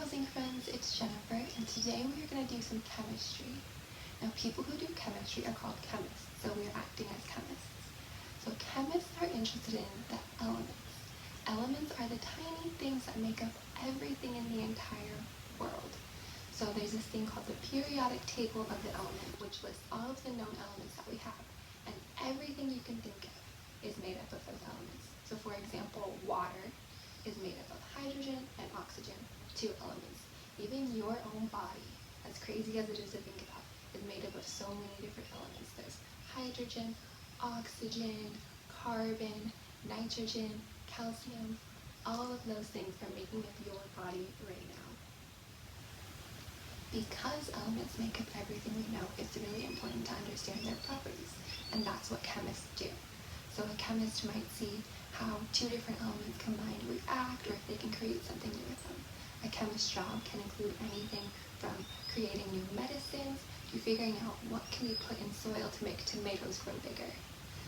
housing friends, it's Jennifer, and today we're going to do some chemistry. Now people who do chemistry are called chemists, so we're acting as chemists. So chemists are interested in the elements. Elements are the tiny things that make up everything in the entire world. So there's this thing called the periodic table of the element, which lists all of the known elements that we have, and everything you can think of is made up of those elements. So for example, water is made up of hydrogen and oxygen, two elements. Even your own body, as crazy as it is to think about, is made up of so many different elements. There's hydrogen, oxygen, carbon, nitrogen, calcium. All of those things are making up your body right now. Because elements make up everything we know, it's really important to understand their properties, and that's what chemists do. So a chemist might see how two different elements combined react, or if they can create something new with them. A chemist's job can include anything from creating new medicines to figuring out what can be put in soil to make tomatoes grow bigger.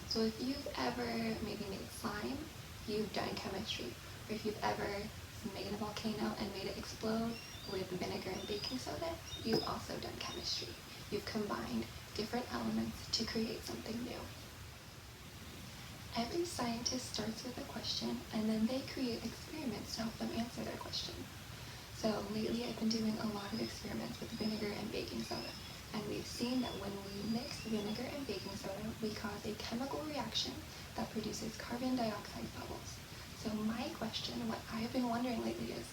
So if you've ever maybe made slime, you've done chemistry. Or if you've ever made a volcano and made it explode with vinegar and baking soda, you've also done chemistry. You've combined different elements to create something new. Every scientist starts with a question, and then they create experiments to help them answer their question. So lately I've been doing a lot of experiments with vinegar and baking soda, and we've seen that when we mix vinegar and baking soda, we cause a chemical reaction that produces carbon dioxide bubbles. So my question, what I've been wondering lately is,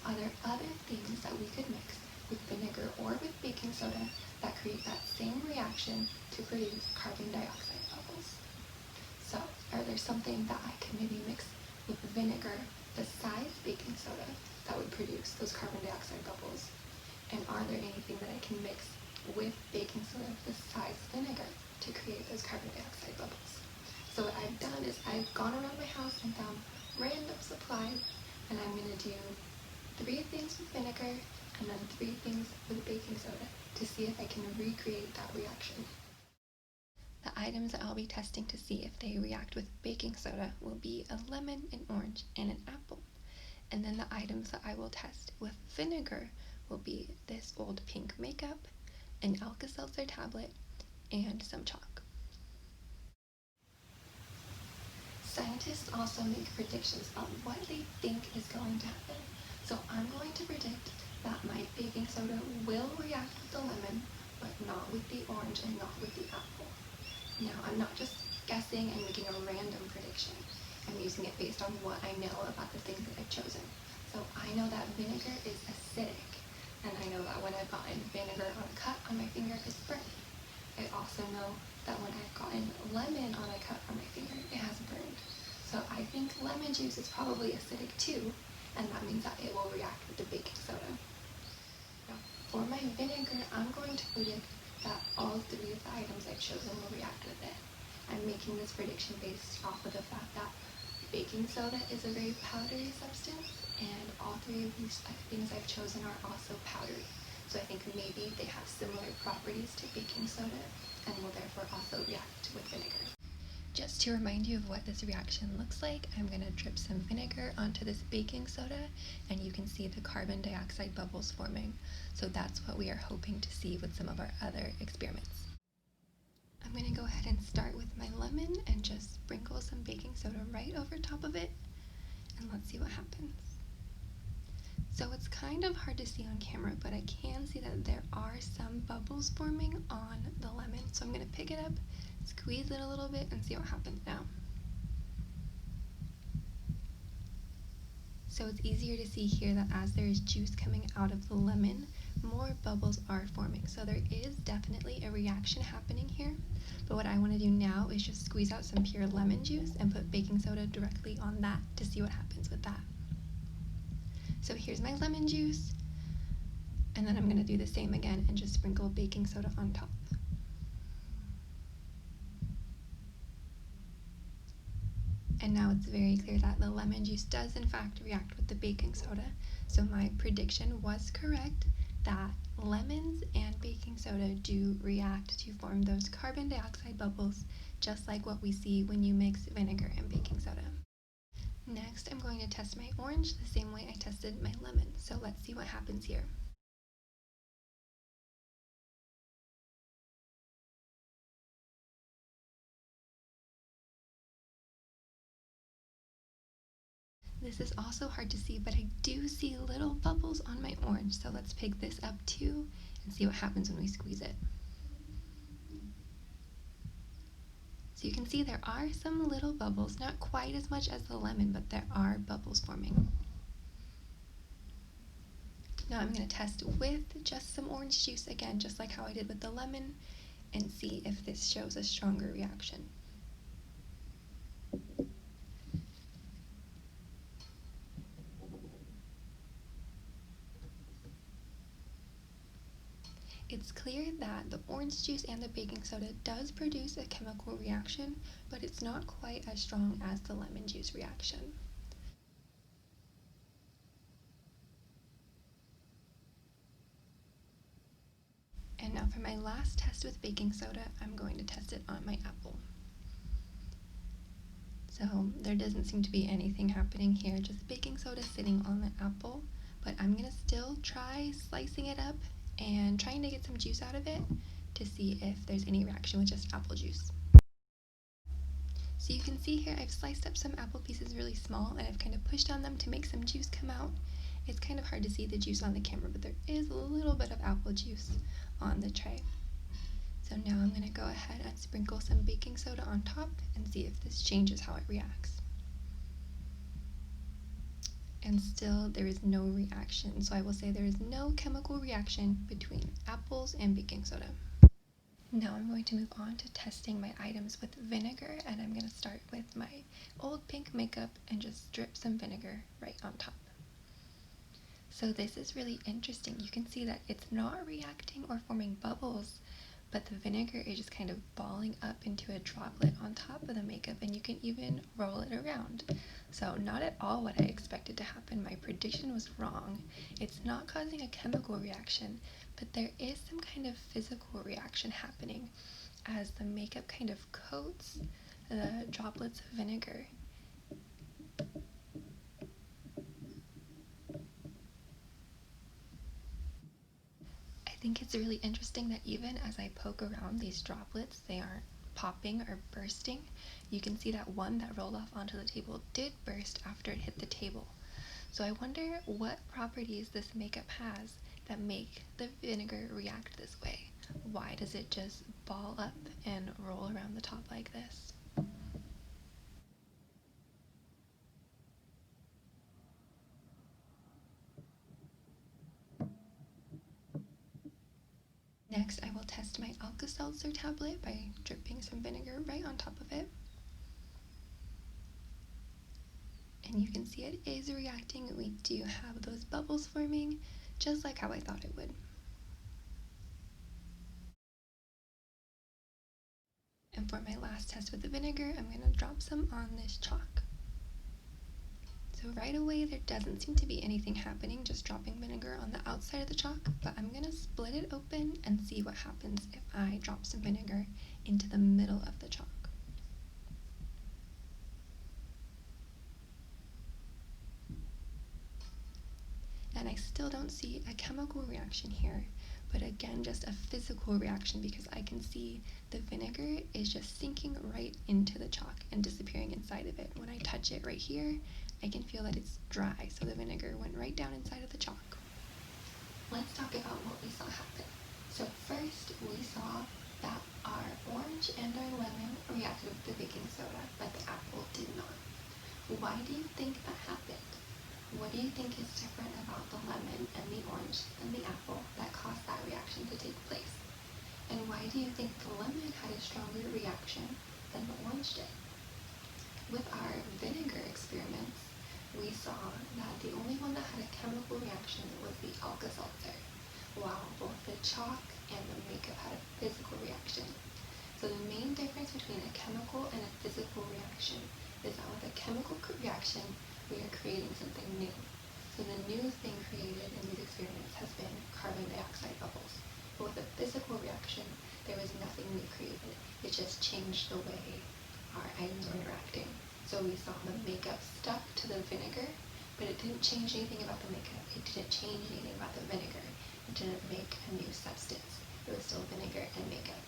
are there other things that we could mix with vinegar or with baking soda that create that same reaction to produce carbon dioxide bubbles? So, are there something that I can maybe mix with vinegar besides baking soda that would produce those carbon dioxide bubbles? And are there anything that I can mix with baking soda besides vinegar to create those carbon dioxide bubbles? So what I've done is I've gone around my house and found random supplies, and I'm going to do 3 things with vinegar and then 3 things with baking soda to see if I can recreate that reaction. The items that I'll be testing to see if they react with baking soda will be a lemon, an orange, and an apple. And then the items that I will test with vinegar will be this old pink makeup, an Alka-Seltzer tablet, and some chalk. Scientists also make predictions on what they think is going to happen. So I'm going to predict that my baking soda will react with the lemon, but not with the orange and not with the apple. Now, I'm not just guessing and making a random prediction. I'm using it based on what I know about the things that I've chosen. So I know that vinegar is acidic, and I know that when I've gotten vinegar on a cut on my finger, it's burnt. I also know that when I've gotten lemon on a cut on my finger, it has burned. So I think lemon juice is probably acidic too, and that means that it will react with the baking soda. Now, for my vinegar, I'm going to predict that all 3 of the items I've chosen will react with it. I'm making this prediction based off of the fact that baking soda is a very powdery substance, and all 3 of these things I've chosen are also powdery. So I think maybe they have similar properties to baking soda and will therefore also react with vinegar. Just to remind you of what this reaction looks like, I'm going to drip some vinegar onto this baking soda, and you can see the carbon dioxide bubbles forming. So that's what we are hoping to see with some of our other experiments. I'm going to go ahead and start with my lemon and just sprinkle some baking soda right over top of it, and let's see what happens. So it's kind of hard to see on camera, but I can see that there are some bubbles forming on the lemon. So I'm going to pick it up, squeeze it a little bit, and see what happens now. So it's easier to see here that as there is juice coming out of the lemon, more bubbles are forming. So there is definitely a reaction happening here. But what I want to do now is just squeeze out some pure lemon juice and put baking soda directly on that to see what happens with that. So here's my lemon juice, and then I'm going to do the same again and just sprinkle baking soda on top. And now it's very clear that the lemon juice does in fact react with the baking soda. So my prediction was correct that lemons and baking soda do react to form those carbon dioxide bubbles, just like what we see when you mix vinegar and baking soda. Next, I'm going to test my orange the same way I tested my lemon. So let's see what happens here. This is also hard to see, but I do see little bubbles on my orange. So let's pick this up too and see what happens when we squeeze it. So you can see there are some little bubbles, not quite as much as the lemon, but there are bubbles forming. Now I'm going to test with just some orange juice again, just like how I did with the lemon, and see if this shows a stronger reaction. It's clear that the orange juice and the baking soda does produce a chemical reaction, but it's not quite as strong as the lemon juice reaction. And now for my last test with baking soda, I'm going to test it on my apple. So there doesn't seem to be anything happening here, just baking soda sitting on the apple, but I'm going to still try slicing it up and trying to get some juice out of it to see if there's any reaction with just apple juice. So you can see here I've sliced up some apple pieces really small and I've kind of pushed on them to make some juice come out. It's kind of hard to see the juice on the camera, but there is a little bit of apple juice on the tray. So now I'm going to go ahead and sprinkle some baking soda on top and see if this changes how it reacts. And still there is no reaction, so I will say there is no chemical reaction between apples and baking soda. Now I'm going to move on to testing my items with vinegar, and I'm going to start with my old pink makeup and just drip some vinegar right on top. So this is really interesting. You can see that it's not reacting or forming bubbles, but the vinegar is just kind of balling up into a droplet on top of the makeup, and you can even roll it around. So not at all what I expected to happen. My prediction was wrong. It's not causing a chemical reaction, but there is some kind of physical reaction happening as the makeup kind of coats the droplets of vinegar. I think it's really interesting that even as I poke around these droplets, they aren't popping or bursting. You can see that one that rolled off onto the table did burst after it hit the table. So I wonder what properties this makeup has that make the vinegar react this way. Why does it just ball up and roll around the top like this? Next, I will test my Alka-Seltzer tablet by dripping some vinegar right on top of it. And you can see it is reacting. We do have those bubbles forming, just like how I thought it would. And for my last test with the vinegar, I'm going to drop some on this chalk. So right away, there doesn't seem to be anything happening, just dropping vinegar on the outside of the chalk, but I'm going to split it open and see what happens if I drop some vinegar into the middle of the chalk. And I still don't see a chemical reaction here, but again, just a physical reaction because I can see the vinegar is just sinking right into the chalk and disappearing inside of it. When I touch it right here, I can feel that it's dry, so the vinegar went right down inside of the chalk. Let's talk about what we saw happen. So first, we saw that our orange and our lemon reacted with the baking soda, but the apple did not. Why do you think that happened? What do you think is different about the lemon and the orange than the apple that caused that reaction to take place? And why do you think the lemon had a stronger reaction than the orange did? With our vinegar experiments, we saw that the only one that had a chemical reaction was the Alka-Seltzer, while both the chalk and the makeup had a physical reaction. So the main difference between a chemical and a physical reaction is that with a chemical reaction, we are creating something new. So the new thing created in these experiments has been carbon dioxide bubbles. But with a physical reaction, there was nothing new created. It just changed the way our items were interacting. So we saw the makeup stuck to the vinegar, but it didn't change anything about the makeup. It didn't change anything about the vinegar. It didn't make a new substance. It was still vinegar and makeup.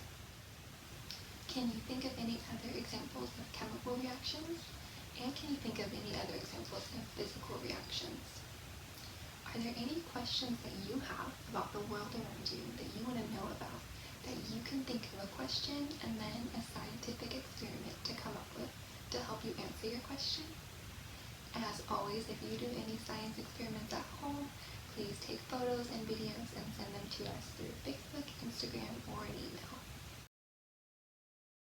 Can you think of any other examples of chemical reactions? And can you think of any other examples of physical reactions? Are there any questions that you have about the world around you that you want to know about, that you can think of a question and then a scientific experiment to come up with to help you answer your question? As always, if you do any science experiments at home, please take photos and videos and send them to us through Facebook, Instagram, or an email.